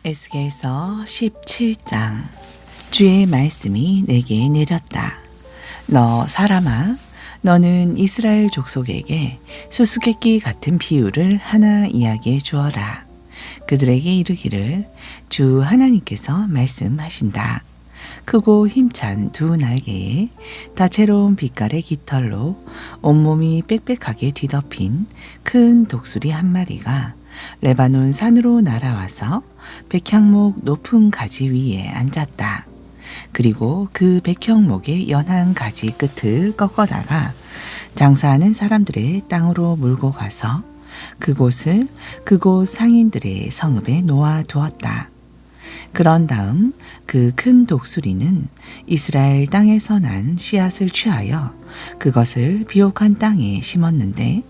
에스겔서 17장. 주의 말씀이 내게 내렸다. 너 사람아, 너는 이스라엘 족속에게 수수께끼 같은 비유를 하나 이야기해 주어라. 그들에게 이르기를 주 하나님께서 말씀하신다. 크고 힘찬 두 날개에 다채로운 빛깔의 깃털로 온몸이 빽빽하게 뒤덮인 큰 독수리 한 마리가 레바논 산으로 날아와서 백향목 높은 가지 위에 앉았다. 그리고 그 백향목의 연한 가지 끝을 꺾어다가 장사하는 사람들의 땅으로 몰고 가서 그곳을 그곳 상인들의 성읍에 놓아 두었다. 그런 다음 그 큰 독수리는 이스라엘 땅에서 난 씨앗을 취하여 그것을 비옥한 땅에 심었는데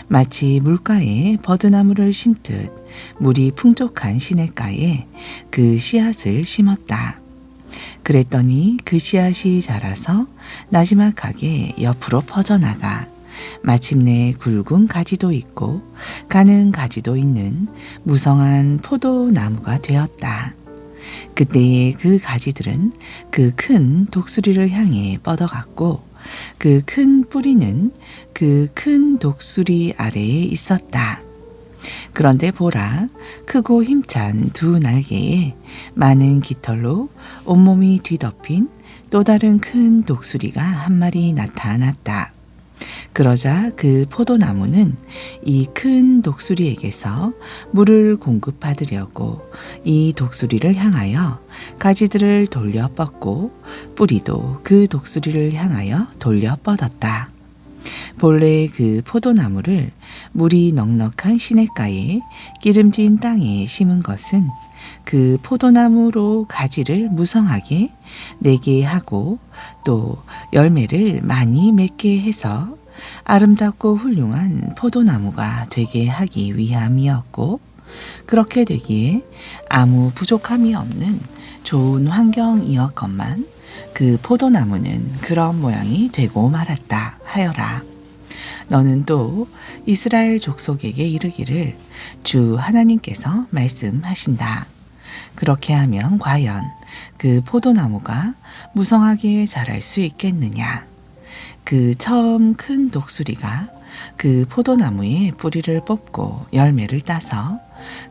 마치 물가에 버드나무를 심듯 물이 풍족한 시냇가에 그 씨앗을 심었다. 그랬더니 그 씨앗이 자라서 나지막하게 옆으로 퍼져나가 마침내 굵은 가지도 있고 가는 가지도 있는 무성한 포도나무가 되었다. 그때에 그 가지들은 그 큰 독수리를 향해 뻗어갔고 그 큰 뿌리는 그 큰 독수리 아래에 있었다. 그런데 보라, 크고 힘찬 두 날개에 많은 깃털로 온몸이 뒤덮인 또 다른 큰 독수리가 한 마리 나타났다. 그러자 그 포도나무는 이 큰 독수리에게서 물을 공급받으려고 이 독수리를 향하여 가지들을 돌려 뻗고 뿌리도 그 독수리를 향하여 돌려 뻗었다. 본래 그 포도나무를 물이 넉넉한 시냇가에 기름진 땅에 심은 것은 그 포도나무로 가지를 무성하게 내게 하고 또 열매를 많이 맺게 해서 아름답고 훌륭한 포도나무가 되게 하기 위함이었고, 그렇게 되기에 아무 부족함이 없는 좋은 환경이었건만 그 포도나무는 그런 모양이 되고 말았다 하여라. 너는 또 이스라엘 족속에게 이르기를 주 하나님께서 말씀하신다. 그렇게 하면 과연 그 포도나무가 무성하게 자랄 수 있겠느냐? 그 처음 큰 독수리가 그 포도나무의 뿌리를 뽑고 열매를 따서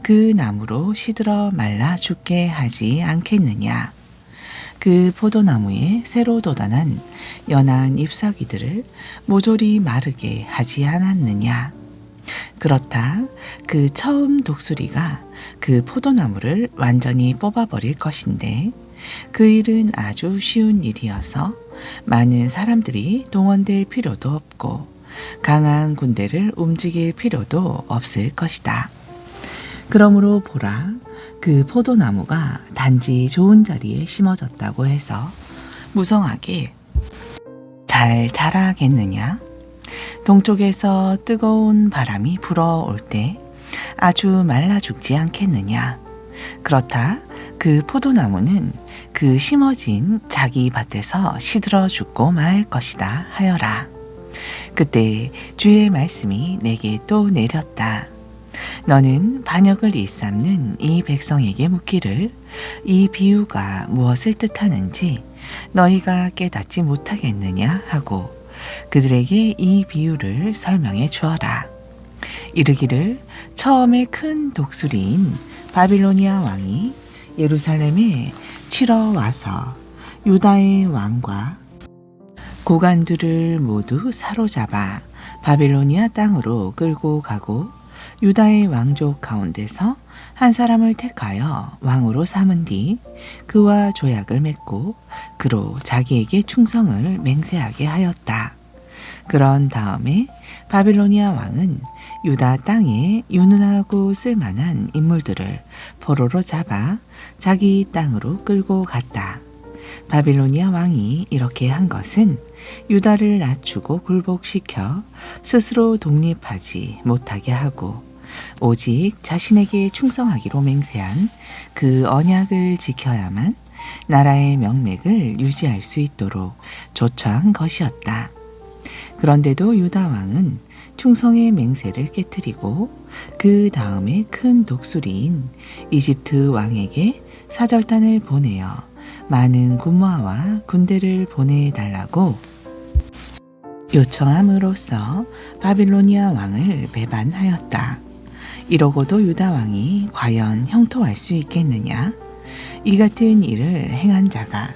그 나무로 시들어 말라 죽게 하지 않겠느냐? 그 포도나무에 새로 돋아난 연한 잎사귀들을 모조리 마르게 하지 않았느냐? 그렇다. 그 처음 독수리가 그 포도나무를 완전히 뽑아버릴 것인데 그 일은 아주 쉬운 일이어서 많은 사람들이 동원될 필요도 없고 강한 군대를 움직일 필요도 없을 것이다. 그러므로 보라, 그 포도나무가 단지 좋은 자리에 심어졌다고 해서 무성하게 잘 자라겠느냐? 동쪽에서 뜨거운 바람이 불어올 때 아주 말라 죽지 않겠느냐? 그렇다. 그 포도나무는 그 심어진 자기 밭에서 시들어 죽고 말 것이다 하여라. 그때 주의 말씀이 내게 또 내렸다. 너는 반역을 일삼는 이 백성에게 묻기를 이 비유가 무엇을 뜻하는지 너희가 깨닫지 못하겠느냐 하고 그들에게 이 비유를 설명해 주어라. 이르기를 처음에 큰 독수리인 바빌로니아 왕이 예루살렘에 치러 와서 유다의 왕과 고관들을 모두 사로잡아 바빌로니아 땅으로 끌고 가고 유다의 왕족 가운데서 한 사람을 택하여 왕으로 삼은 뒤 그와 조약을 맺고 그로 자기에게 충성을 맹세하게 하였다. 그런 다음에 바빌로니아 왕은 유다 땅에 유능하고 쓸만한 인물들을 포로로 잡아 자기 땅으로 끌고 갔다. 바빌로니아 왕이 이렇게 한 것은 유다를 낮추고 굴복시켜 스스로 독립하지 못하게 하고 오직 자신에게 충성하기로 맹세한 그 언약을 지켜야만 나라의 명맥을 유지할 수 있도록 조처한 것이었다. 그런데도 유다 왕은 충성의 맹세를 깨뜨리고 그 다음에 큰 독수리인 이집트 왕에게 사절단을 보내어 많은 군마와 군대를 보내달라고 요청함으로써 바빌로니아 왕을 배반하였다. 이러고도 유다 왕이 과연 형통할 수 있겠느냐? 이 같은 일을 행한 자가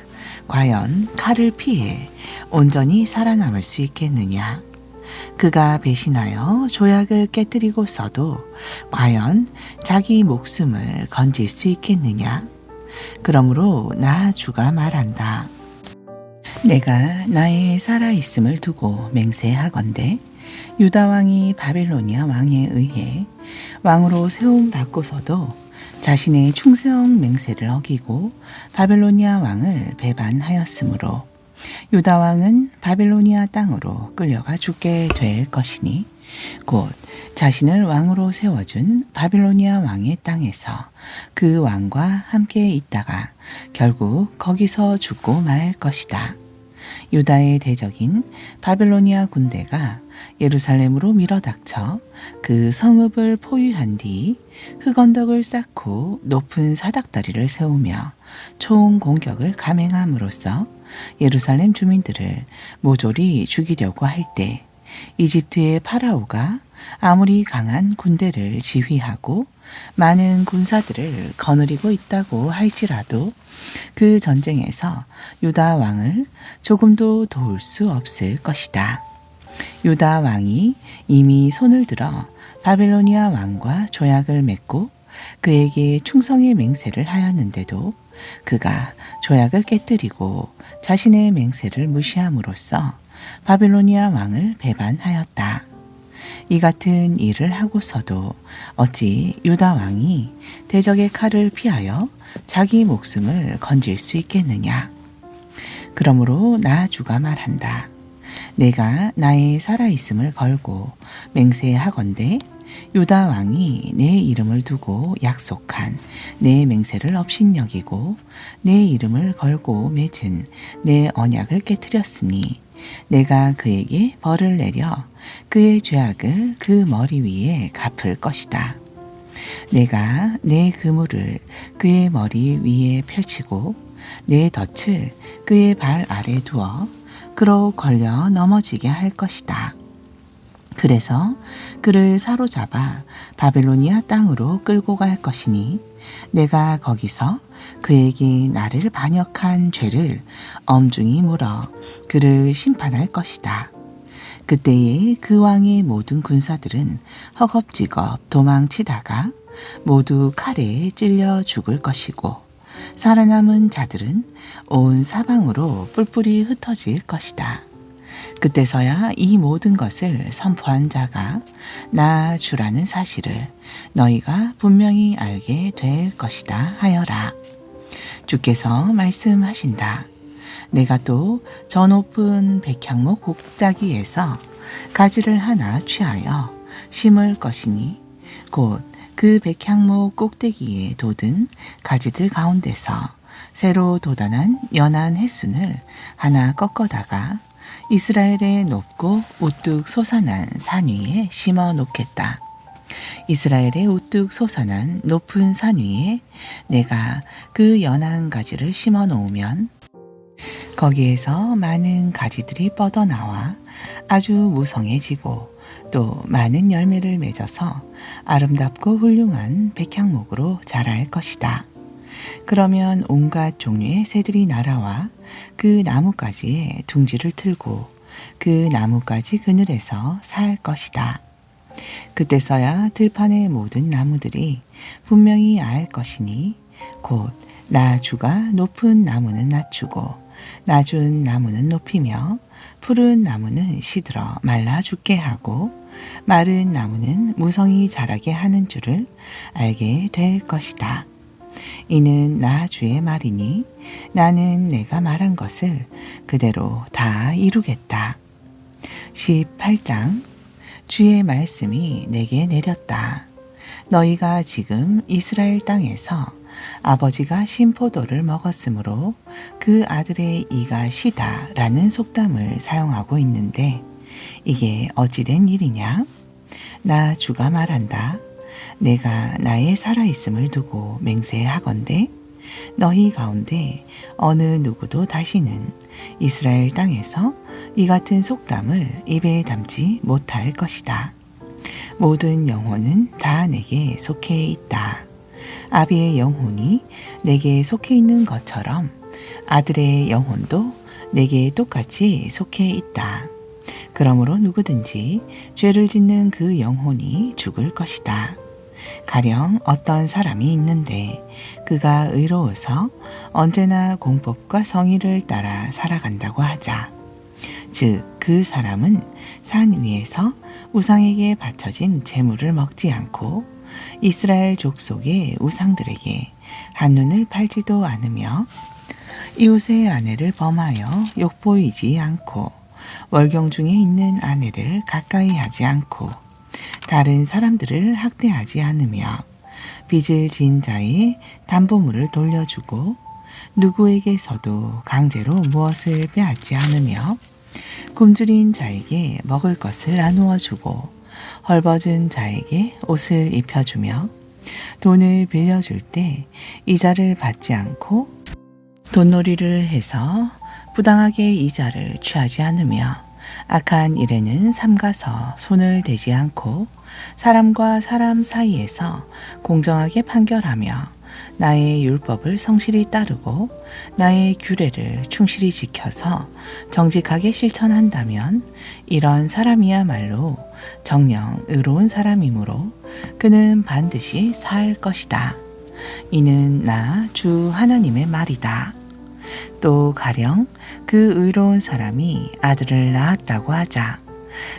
과연 칼을 피해 온전히 살아남을 수 있겠느냐? 그가 배신하여 조약을 깨뜨리고서도 과연 자기 목숨을 건질 수 있겠느냐? 그러므로 나 주가 말한다. 내가 나의 살아있음을 두고 맹세하건대 유다 왕이 바빌로니아 왕에 의해 왕으로 세움 받고서도 자신의 충성 맹세를 어기고 바빌로니아 왕을 배반하였으므로 유다 왕은 바빌로니아 땅으로 끌려가 죽게 될 것이니 곧 자신을 왕으로 세워준 바빌로니아 왕의 땅에서 그 왕과 함께 있다가 결국 거기서 죽고 말 것이다. 유다의 대적인 바빌로니아 군대가 예루살렘으로 밀어닥쳐 그 성읍을 포위한 뒤 흑언덕을 쌓고 높은 사닥다리를 세우며 총 공격을 감행함으로써 예루살렘 주민들을 모조리 죽이려고 할 때 이집트의 파라오가 아무리 강한 군대를 지휘하고 많은 군사들을 거느리고 있다고 할지라도 그 전쟁에서 유다 왕을 조금도 도울 수 없을 것이다. 유다 왕이 이미 손을 들어 바빌로니아 왕과 조약을 맺고 그에게 충성의 맹세를 하였는데도 그가 조약을 깨뜨리고 자신의 맹세를 무시함으로써 바빌로니아 왕을 배반하였다. 이 같은 일을 하고서도 어찌 유다 왕이 대적의 칼을 피하여 자기 목숨을 건질 수 있겠느냐? 그러므로 나 주가 말한다. 내가 나의 살아있음을 걸고 맹세하건대 유다 왕이 내 이름을 두고 약속한 내 맹세를 업신여기고 내 이름을 걸고 맺은 내 언약을 깨뜨렸으니 내가 그에게 벌을 내려 그의 죄악을 그 머리 위에 갚을 것이다. 내가 내 그물을 그의 머리 위에 펼치고 내 덫을 그의 발 아래 두어 그로 걸려 넘어지게 할 것이다. 그래서 그를 사로잡아 바빌로니아 땅으로 끌고 갈 것이니 내가 거기서 그에게 나를 반역한 죄를 엄중히 물어 그를 심판할 것이다. 그때에 그 왕의 모든 군사들은 허겁지겁 도망치다가 모두 칼에 찔려 죽을 것이고 살아남은 자들은 온 사방으로 뿔뿔이 흩어질 것이다. 그때서야 이 모든 것을 선포한 자가 나 주라는 사실을 너희가 분명히 알게 될 것이다 하여라. 주께서 말씀하신다. 내가 또 저 높은 백향목 곡자기에서 가지를 하나 취하여 심을 것이니 곧 그 백향목 꼭대기에 돋은 가지들 가운데서 새로 돋아난 연한 햇순을 하나 꺾어다가 이스라엘의 높고 우뚝 솟아난 산 위에 심어 놓겠다. 이스라엘의 우뚝 솟아난 높은 산 위에 내가 그 연한 가지를 심어 놓으면 거기에서 많은 가지들이 뻗어나와 아주 무성해지고 또 많은 열매를 맺어서 아름답고 훌륭한 백향목으로 자랄 것이다. 그러면 온갖 종류의 새들이 날아와 그 나뭇가지에 둥지를 틀고 그 나뭇가지 그늘에서 살 것이다. 그때서야 들판의 모든 나무들이 분명히 알 것이니 곧 나 주가 높은 나무는 낮추고 낮은 나무는 높이며 푸른 나무는 시들어 말라 죽게 하고 마른 나무는 무성히 자라게 하는 줄을 알게 될 것이다. 이는 나 주의 말이니 나는 내가 말한 것을 그대로 다 이루겠다. 18장 주의 말씀이 내게 내렸다. 너희가 지금 이스라엘 땅에서 아버지가 신포도를 먹었으므로 그 아들의 이가 시다라는 속담을 사용하고 있는데 이게 어찌된 일이냐? 나 주가 말한다. 내가 나의 살아있음을 두고 맹세하건대 너희 가운데 어느 누구도 다시는 이스라엘 땅에서 이 같은 속담을 입에 담지 못할 것이다. 모든 영혼은 다 내게 속해 있다. 아비의 영혼이 내게 속해 있는 것처럼 아들의 영혼도 내게 똑같이 속해 있다. 그러므로 누구든지 죄를 짓는 그 영혼이 죽을 것이다. 가령 어떤 사람이 있는데 그가 의로워서 언제나 공법과 성의를 따라 살아간다고 하자. 즉 그 사람은 산 위에서 우상에게 바쳐진 제물을 먹지 않고 이스라엘 족속의 우상들에게 한눈을 팔지도 않으며 이웃의 아내를 범하여 욕보이지 않고 월경 중에 있는 아내를 가까이 하지 않고 다른 사람들을 학대하지 않으며 빚을 진 자의 담보물을 돌려주고 누구에게서도 강제로 무엇을 빼앗지 않으며 굶주린 자에게 먹을 것을 나누어 주고 헐벗은 자에게 옷을 입혀주며 돈을 빌려줄 때 이자를 받지 않고 돈놀이를 해서 부당하게 이자를 취하지 않으며 악한 일에는 삼가서 손을 대지 않고 사람과 사람 사이에서 공정하게 판결하며 나의 율법을 성실히 따르고 나의 규례를 충실히 지켜서 정직하게 실천한다면 이런 사람이야말로 정녕 의로운 사람이므로 그는 반드시 살 것이다. 이는 나 주 하나님의 말이다. 또 가령 그 의로운 사람이 아들을 낳았다고 하자.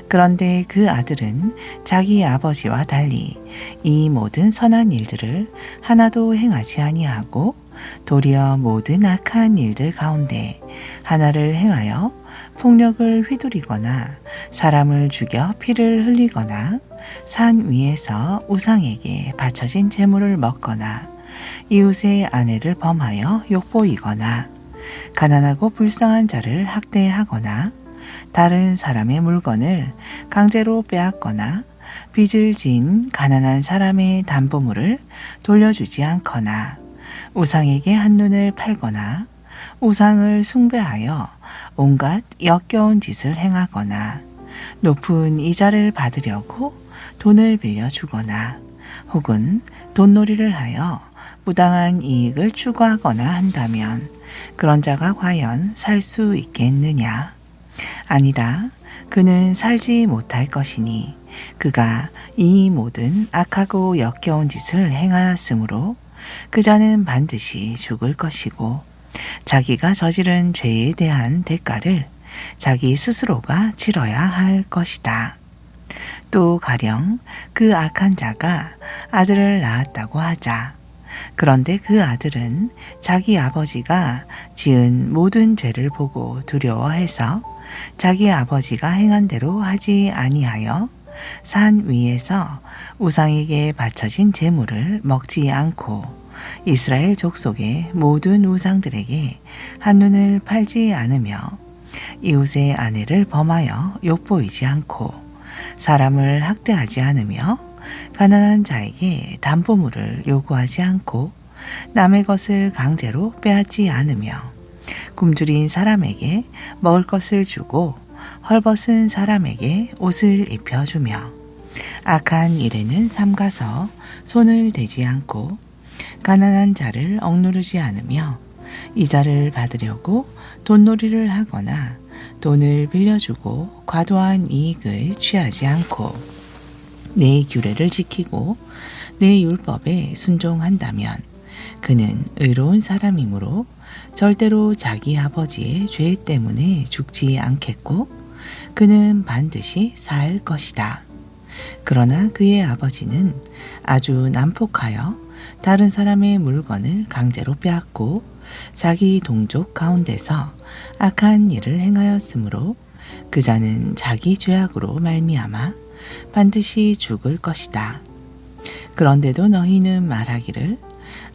그런데 그 아들은 자기 아버지와 달리 이 모든 선한 일들을 하나도 행하지 아니하고 도리어 모든 악한 일들 가운데 하나를 행하여 폭력을 휘두르거나 사람을 죽여 피를 흘리거나 산 위에서 우상에게 바쳐진 제물을 먹거나 이웃의 아내를 범하여 욕보이거나 가난하고 불쌍한 자를 학대하거나 다른 사람의 물건을 강제로 빼앗거나 빚을 진 가난한 사람의 담보물을 돌려주지 않거나 우상에게 한눈을 팔거나 우상을 숭배하여 온갖 역겨운 짓을 행하거나 높은 이자를 받으려고 돈을 빌려주거나 혹은 돈놀이를 하여 부당한 이익을 추구하거나 한다면 그런 자가 과연 살 수 있겠느냐? 아니다. 그는 살지 못할 것이니 그가 이 모든 악하고 역겨운 짓을 행하였으므로 그 자는 반드시 죽을 것이고 자기가 저지른 죄에 대한 대가를 자기 스스로가 치러야 할 것이다. 또 가령 그 악한 자가 아들을 낳았다고 하자. 그런데 그 아들은 자기 아버지가 지은 모든 죄를 보고 두려워해서 자기 아버지가 행한 대로 하지 아니하여 산 위에서 우상에게 바쳐진 제물을 먹지 않고 이스라엘 족속의 모든 우상들에게 한눈을 팔지 않으며 이웃의 아내를 범하여 욕보이지 않고 사람을 학대하지 않으며 가난한 자에게 담보물을 요구하지 않고 남의 것을 강제로 빼앗지 않으며 굶주린 사람에게 먹을 것을 주고 헐벗은 사람에게 옷을 입혀주며 악한 일에는 삼가서 손을 대지 않고 가난한 자를 억누르지 않으며 이자를 받으려고 돈놀이를 하거나 돈을 빌려주고 과도한 이익을 취하지 않고 내 규례를 지키고 내 율법에 순종한다면 그는 의로운 사람이므로 절대로 자기 아버지의 죄 때문에 죽지 않겠고 그는 반드시 살 것이다. 그러나 그의 아버지는 아주 난폭하여 다른 사람의 물건을 강제로 빼앗고 자기 동족 가운데서 악한 일을 행하였으므로 그 자는 자기 죄악으로 말미암아 반드시 죽을 것이다. 그런데도 너희는 말하기를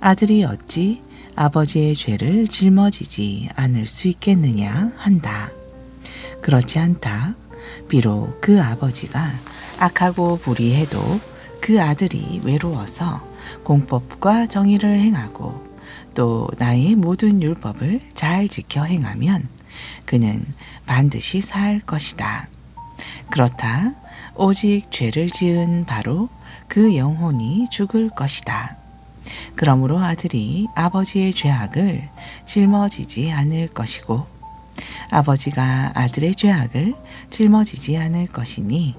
아들이 어찌 아버지의 죄를 짊어지지 않을 수 있겠느냐 한다. 그렇지 않다. 비록 그 아버지가 악하고 불의해도 그 아들이 외로워서 공법과 정의를 행하고 또 나의 모든 율법을 잘 지켜 행하면 그는 반드시 살 것이다. 그렇다. 오직 죄를 지은 바로 그 영혼이 죽을 것이다. 그러므로 아들이 아버지의 죄악을 짊어지지 않을 것이고 아버지가 아들의 죄악을 짊어지지 않을 것이니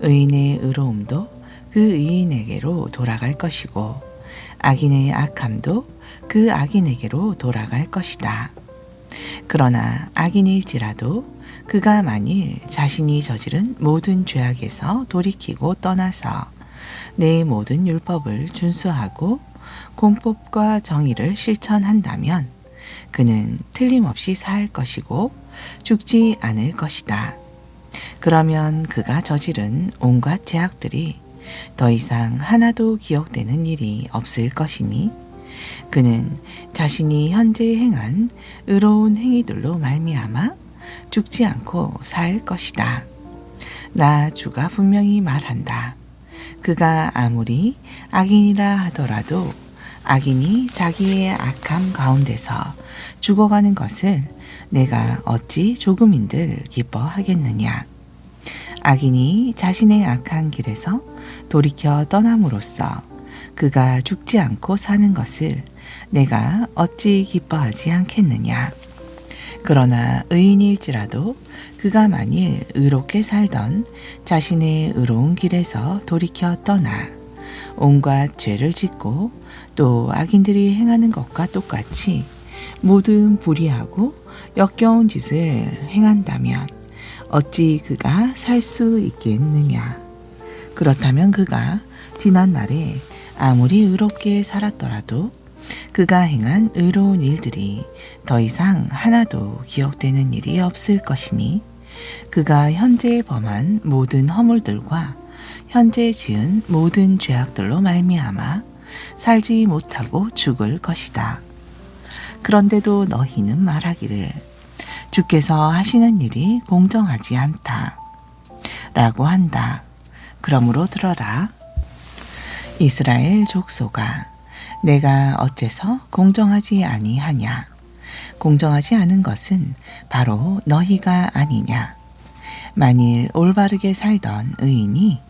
의인의 의로움도 그 의인에게로 돌아갈 것이고 악인의 악함도 그 악인에게로 돌아갈 것이다. 그러나 악인일지라도 그가 만일 자신이 저지른 모든 죄악에서 돌이키고 떠나서 내 모든 율법을 준수하고 공법과 정의를 실천한다면 그는 틀림없이 살 것이고 죽지 않을 것이다. 그러면 그가 저지른 온갖 죄악들이 더 이상 하나도 기억되는 일이 없을 것이니 그는 자신이 현재 행한 의로운 행위들로 말미암아 죽지 않고 살 것이다. 나 주가 분명히 말한다. 그가 아무리 악인이라 하더라도 악인이 자기의 악함 가운데서 죽어가는 것을 내가 어찌 조금인들 기뻐하겠느냐. 악인이 자신의 악한 길에서 돌이켜 떠남으로써 그가 죽지 않고 사는 것을 내가 어찌 기뻐하지 않겠느냐. 그러나 의인일지라도 그가 만일 의롭게 살던 자신의 의로운 길에서 돌이켜 떠나 온갖 죄를 짓고 또 악인들이 행하는 것과 똑같이 모든 불의하고 역겨운 짓을 행한다면 어찌 그가 살 수 있겠느냐. 그렇다면 그가 지난 날에 아무리 의롭게 살았더라도 그가 행한 의로운 일들이 더 이상 하나도 기억되는 일이 없을 것이니 그가 현재 범한 모든 허물들과 현재 지은 모든 죄악들로 말미암아 살지 못하고 죽을 것이다. 그런데도 너희는 말하기를 주께서 하시는 일이 공정하지 않다 라고 한다. 그러므로 들어라. 이스라엘 족속아, 내가 어째서 공정하지 아니하냐. 공정하지 않은 것은 바로 너희가 아니냐. 만일 올바르게 살던 의인이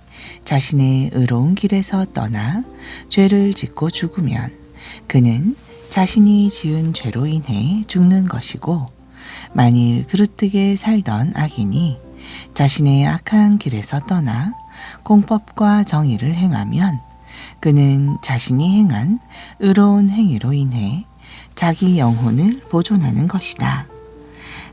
자신의 의로운 길에서 떠나 죄를 짓고 죽으면 그는 자신이 지은 죄로 인해 죽는 것이고, 만일 그릇되게 살던 악인이 자신의 악한 길에서 떠나 공법과 정의를 행하면 그는 자신이 행한 의로운 행위로 인해 자기 영혼을 보존하는 것이다.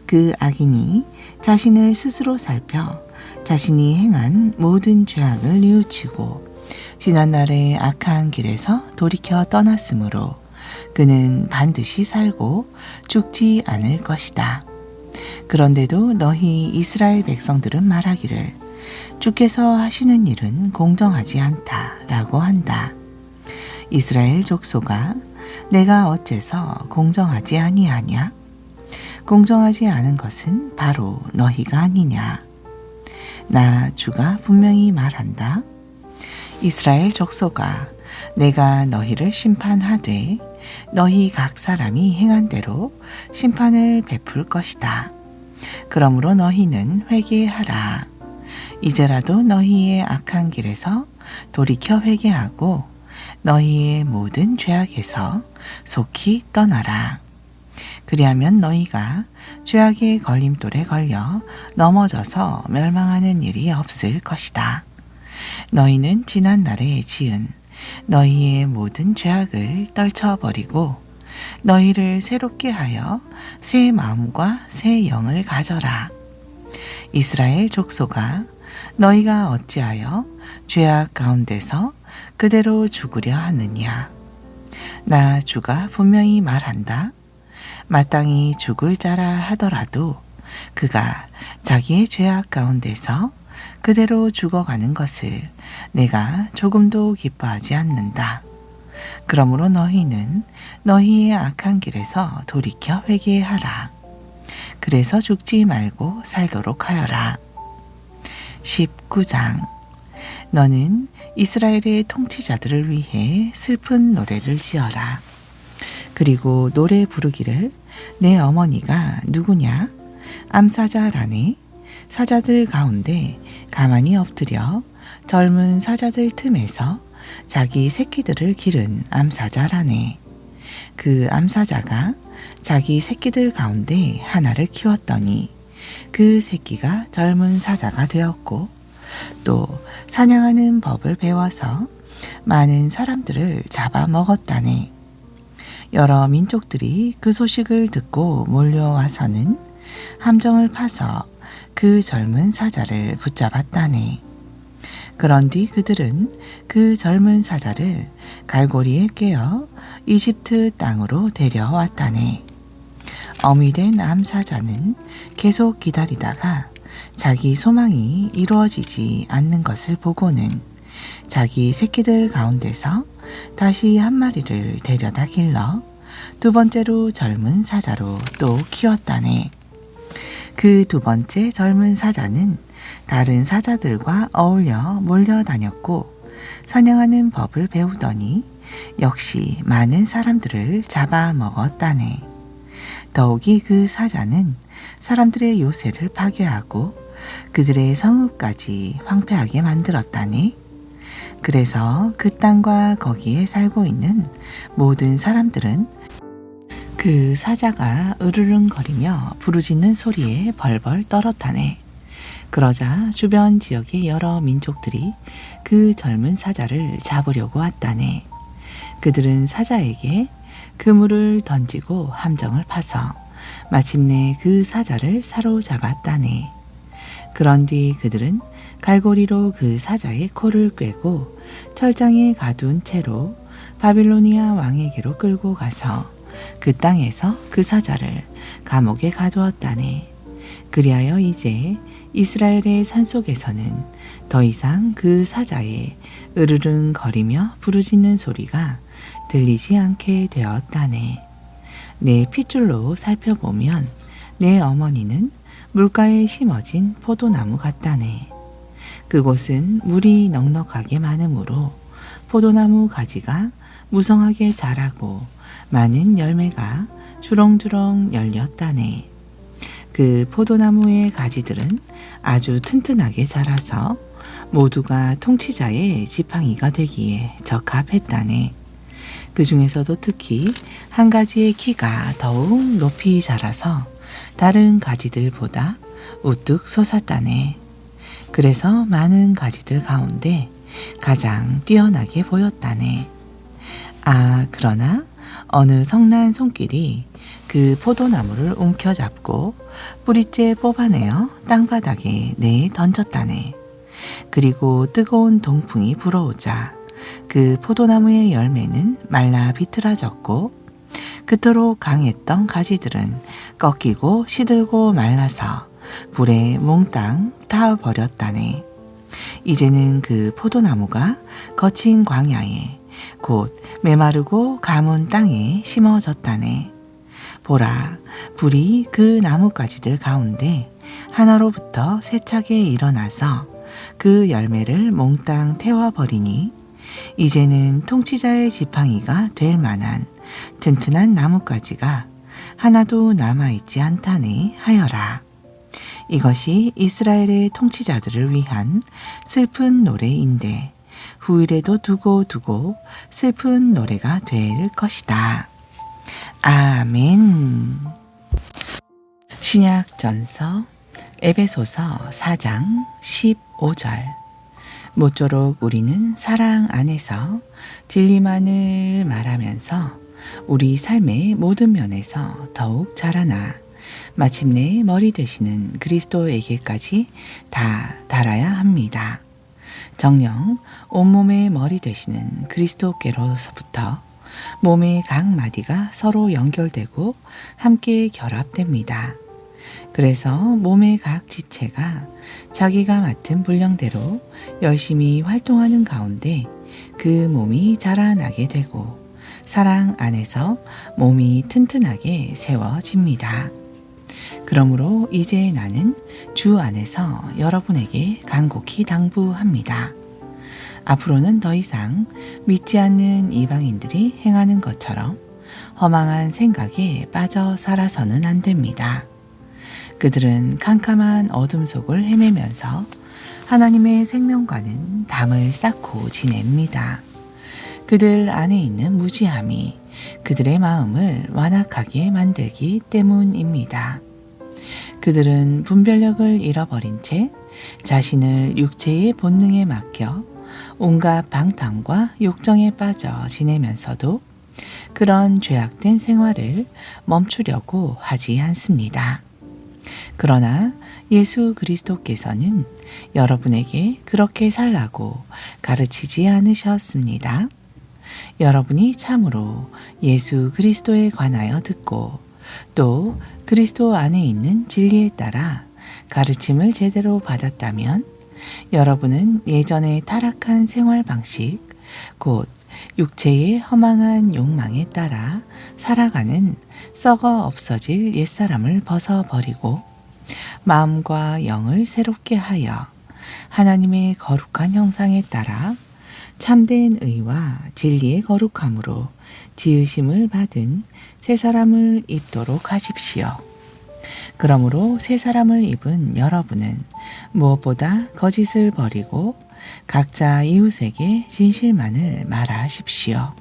그 악인이 자신을 스스로 살펴 자신이 행한 모든 죄악을 뉘우치고 지난날의 악한 길에서 돌이켜 떠났으므로 그는 반드시 살고 죽지 않을 것이다. 그런데도 너희 이스라엘 백성들은 말하기를 주께서 하시는 일은 공정하지 않다라고 한다. 이스라엘 족속아, 내가 어째서 공정하지 아니하냐? 공정하지 않은 것은 바로 너희가 아니냐. 나 주가 분명히 말한다. 이스라엘 족속아, 내가 너희를 심판하되 너희 각 사람이 행한 대로 심판을 베풀 것이다. 그러므로 너희는 회개하라. 이제라도 너희의 악한 길에서 돌이켜 회개하고 너희의 모든 죄악에서 속히 떠나라. 그리하면 너희가 죄악의 걸림돌에 걸려 넘어져서 멸망하는 일이 없을 것이다. 너희는 지난 날에 지은 너희의 모든 죄악을 떨쳐버리고 너희를 새롭게 하여 새 마음과 새 영을 가져라. 이스라엘 족속아, 너희가 어찌하여 죄악 가운데서 그대로 죽으려 하느냐. 나 주가 분명히 말한다. 마땅히 죽을 자라 하더라도 그가 자기의 죄악 가운데서 그대로 죽어가는 것을 내가 조금도 기뻐하지 않는다. 그러므로 너희는 너희의 악한 길에서 돌이켜 회개하라. 그래서 죽지 말고 살도록 하여라. 19장. 너는 이스라엘의 통치자들을 위해 슬픈 노래를 지어라. 그리고 노래 부르기를 내 어머니가 누구냐? 암사자라네. 사자들 가운데 가만히 엎드려 젊은 사자들 틈에서 자기 새끼들을 기른 암사자라네. 그 암사자가 자기 새끼들 가운데 하나를 키웠더니 그 새끼가 젊은 사자가 되었고 또 사냥하는 법을 배워서 많은 사람들을 잡아먹었다네. 여러 민족들이 그 소식을 듣고 몰려와서는 함정을 파서 그 젊은 사자를 붙잡았다네. 그런 뒤 그들은 그 젊은 사자를 갈고리에 꿰어 이집트 땅으로 데려왔다네. 어미된 암사자는 계속 기다리다가 자기 소망이 이루어지지 않는 것을 보고는 자기 새끼들 가운데서 다시 한 마리를 데려다 길러 두 번째로 젊은 사자로 또 키웠다네. 그 두 번째 젊은 사자는 다른 사자들과 어울려 몰려다녔고 사냥하는 법을 배우더니 역시 많은 사람들을 잡아먹었다네. 더욱이 그 사자는 사람들의 요새를 파괴하고 그들의 성읍까지 황폐하게 만들었다네. 그래서 그 땅과 거기에 살고 있는 모든 사람들은 그 사자가 으르릉거리며 부르짖는 소리에 벌벌 떨었다네. 그러자 주변 지역의 여러 민족들이 그 젊은 사자를 잡으려고 왔다네. 그들은 사자에게 그물을 던지고 함정을 파서 마침내 그 사자를 사로잡았다네. 그런 뒤 그들은 갈고리로 그 사자의 코를 꿰고 철장에 가둔 채로 바빌로니아 왕에게로 끌고 가서 그 땅에서 그 사자를 감옥에 가두었다네. 그리하여 이제 이스라엘의 산속에서는 더 이상 그 사자의 으르릉거리며 부르짖는 소리가 들리지 않게 되었다네. 내 핏줄로 살펴보면 내 어머니는 물가에 심어진 포도나무 같다네. 그곳은 물이 넉넉하게 많으므로 포도나무 가지가 무성하게 자라고 많은 열매가 주렁주렁 열렸다네. 그 포도나무의 가지들은 아주 튼튼하게 자라서 모두가 통치자의 지팡이가 되기에 적합했다네. 그 중에서도 특히 한 가지의 키가 더욱 높이 자라서 다른 가지들보다 우뚝 솟았다네. 그래서 많은 가지들 가운데 가장 뛰어나게 보였다네. 그러나 어느 성난 손길이 그 포도나무를 움켜잡고 뿌리째 뽑아내어 땅바닥에 내에 던졌다네. 그리고 뜨거운 동풍이 불어오자 그 포도나무의 열매는 말라 비틀어졌고 그토록 강했던 가지들은 꺾이고 시들고 말라서 불에 몽땅 타버렸다네. 이제는 그 포도나무가 거친 광야에 곧 메마르고 가문 땅에 심어졌다네. 보라, 불이 그 나뭇가지들 가운데 하나로부터 세차게 일어나서 그 열매를 몽땅 태워버리니 이제는 통치자의 지팡이가 될 만한 튼튼한 나뭇가지가 하나도 남아있지 않다네 하여라. 이것이 이스라엘의 통치자들을 위한 슬픈 노래인데 후일에도 두고 슬픈 노래가 될 것이다. 아멘. 신약전서 에베소서 4장 15절. 모쪼록 우리는 사랑 안에서 진리만을 말하면서 우리 삶의 모든 면에서 더욱 자라나 마침내 머리 되시는 그리스도에게까지 다 달아야 합니다. 정녕 온몸의 머리 되시는 그리스도께로서부터 몸의 각 마디가 서로 연결되고 함께 결합됩니다. 그래서 몸의 각 지체가 자기가 맡은 분량대로 열심히 활동하는 가운데 그 몸이 자라나게 되고 사랑 안에서 몸이 튼튼하게 세워집니다. 그러므로 이제 나는 주 안에서 여러분에게 간곡히 당부합니다. 앞으로는 더 이상 믿지 않는 이방인들이 행하는 것처럼 허망한 생각에 빠져 살아서는 안 됩니다. 그들은 캄캄한 어둠 속을 헤매면서 하나님의 생명과는 담을 쌓고 지냅니다. 그들 안에 있는 무지함이 그들의 마음을 완악하게 만들기 때문입니다. 그들은 분별력을 잃어버린 채 자신을 육체의 본능에 맡겨 온갖 방탕과 욕정에 빠져 지내면서도 그런 죄악된 생활을 멈추려고 하지 않습니다. 그러나 예수 그리스도께서는 여러분에게 그렇게 살라고 가르치지 않으셨습니다. 여러분이 참으로 예수 그리스도에 관하여 듣고 또 그리스도 안에 있는 진리에 따라 가르침을 제대로 받았다면 여러분은 예전의 타락한 생활 방식, 곧 육체의 허망한 욕망에 따라 살아가는 썩어 없어질 옛사람을 벗어버리고 마음과 영을 새롭게 하여 하나님의 거룩한 형상에 따라 참된 의와 진리의 거룩함으로 지으심을 받은 새 사람을 입도록 하십시오. 그러므로 새 사람을 입은 여러분은 무엇보다 거짓을 버리고 각자 이웃에게 진실만을 말하십시오.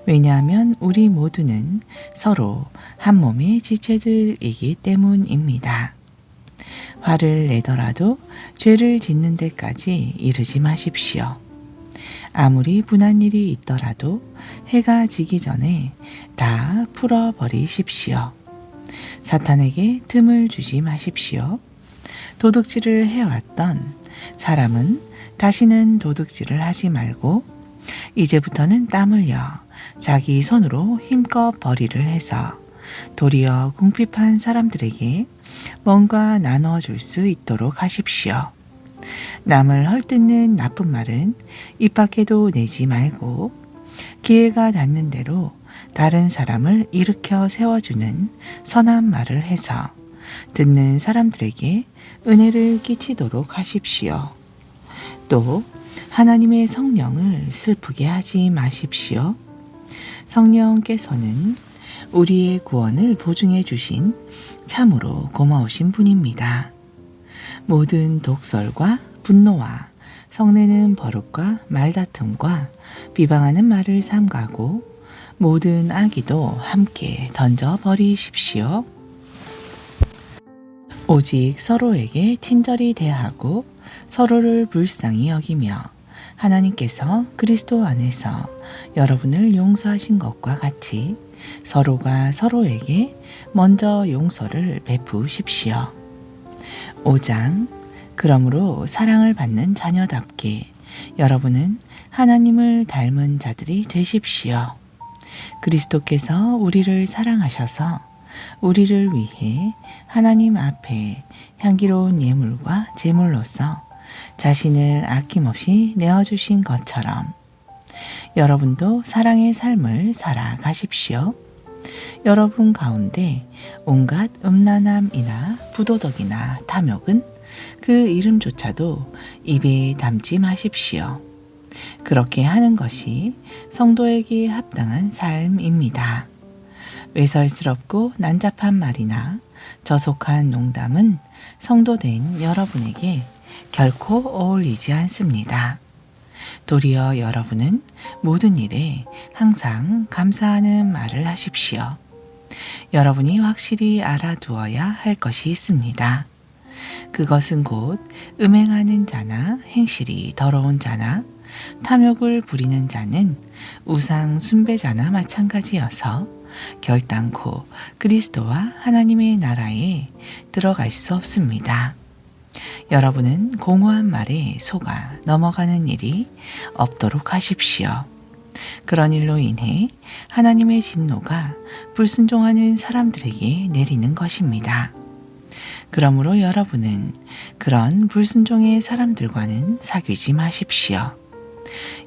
왜냐하면 우리 모두는 서로 한 몸의 지체들이기 때문입니다. 화를 내더라도 죄를 짓는 데까지 이르지 마십시오. 아무리 분한 일이 있더라도 해가 지기 전에 다 풀어버리십시오. 사탄에게 틈을 주지 마십시오. 도둑질을 해왔던 사람은 다시는 도둑질을 하지 말고 이제부터는 땀 흘려 자기 손으로 힘껏 벌이를 해서 도리어 궁핍한 사람들에게 뭔가 나눠줄 수 있도록 하십시오. 남을 헐뜯는 나쁜 말은 입 밖에도 내지 말고 기회가 닿는 대로 다른 사람을 일으켜 세워주는 선한 말을 해서 듣는 사람들에게 은혜를 끼치도록 하십시오. 또 하나님의 성령을 슬프게 하지 마십시오. 성령께서는 우리의 구원을 보증해 주신 참으로 고마우신 분입니다. 모든 독설과 분노와 성내는 버릇과 말다툼과 비방하는 말을 삼가고 모든 악의도 함께 던져버리십시오. 오직 서로에게 친절히 대하고 서로를 불쌍히 여기며 하나님께서 그리스도 안에서 여러분을 용서하신 것과 같이 서로가 서로에게 먼저 용서를 베푸십시오. 5장 그러므로 사랑을 받는 자녀답게 여러분은 하나님을 닮은 자들이 되십시오. 그리스도께서 우리를 사랑하셔서 우리를 위해 하나님 앞에 향기로운 예물과 제물로서 자신을 아낌없이 내어주신 것처럼 여러분도 사랑의 삶을 살아가십시오. 여러분 가운데 온갖 음란함이나 부도덕이나 탐욕은 그 이름조차도 입에 담지 마십시오. 그렇게 하는 것이 성도에게 합당한 삶입니다. 외설스럽고 난잡한 말이나 저속한 농담은 성도된 여러분에게 결코 어울리지 않습니다. 도리어 여러분은 모든 일에 항상 감사하는 말을 하십시오. 여러분이 확실히 알아두어야 할 것이 있습니다. 그것은 곧 음행하는 자나 행실이 더러운 자나 탐욕을 부리는 자는 우상 숭배자나 마찬가지여서 결단코 그리스도와 하나님의 나라에 들어갈 수 없습니다. 여러분은 공허한 말에 속아 넘어가는 일이 없도록 하십시오. 그런 일로 인해 하나님의 진노가 불순종하는 사람들에게 내리는 것입니다. 그러므로 여러분은 그런 불순종의 사람들과는 사귀지 마십시오.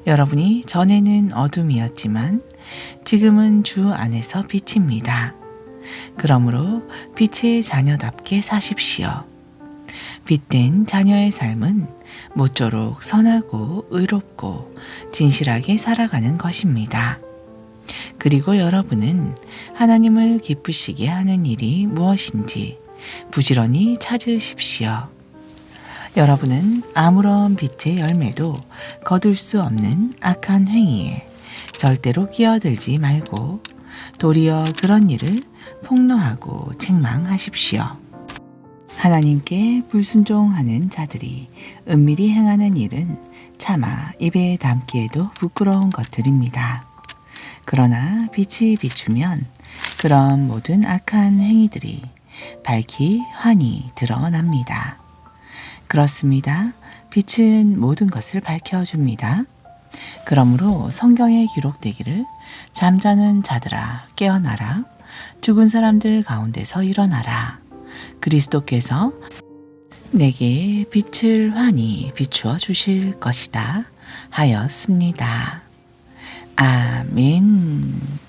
여러분이 전에는 어둠이었지만 지금은 주 안에서 빛입니다. 그러므로 빛의 자녀답게 사십시오. 빛된 자녀의 삶은 모쪼록 선하고 의롭고 진실하게 살아가는 것입니다. 그리고 여러분은 하나님을 기쁘시게 하는 일이 무엇인지 부지런히 찾으십시오. 여러분은 아무런 빛의 열매도 거둘 수 없는 악한 행위에 절대로 끼어들지 말고 도리어 그런 일을 폭로하고 책망하십시오. 하나님께 불순종하는 자들이 은밀히 행하는 일은 차마 입에 담기에도 부끄러운 것들입니다. 그러나 빛이 비추면 그런 모든 악한 행위들이 밝히 환히 드러납니다. 그렇습니다. 빛은 모든 것을 밝혀줍니다. 그러므로 성경에 기록되기를 잠자는 자들아 깨어나라, 죽은 사람들 가운데서 일어나라, 그리스도께서 내게 빛을 환히 비추어 주실 것이다 하였습니다. 아멘.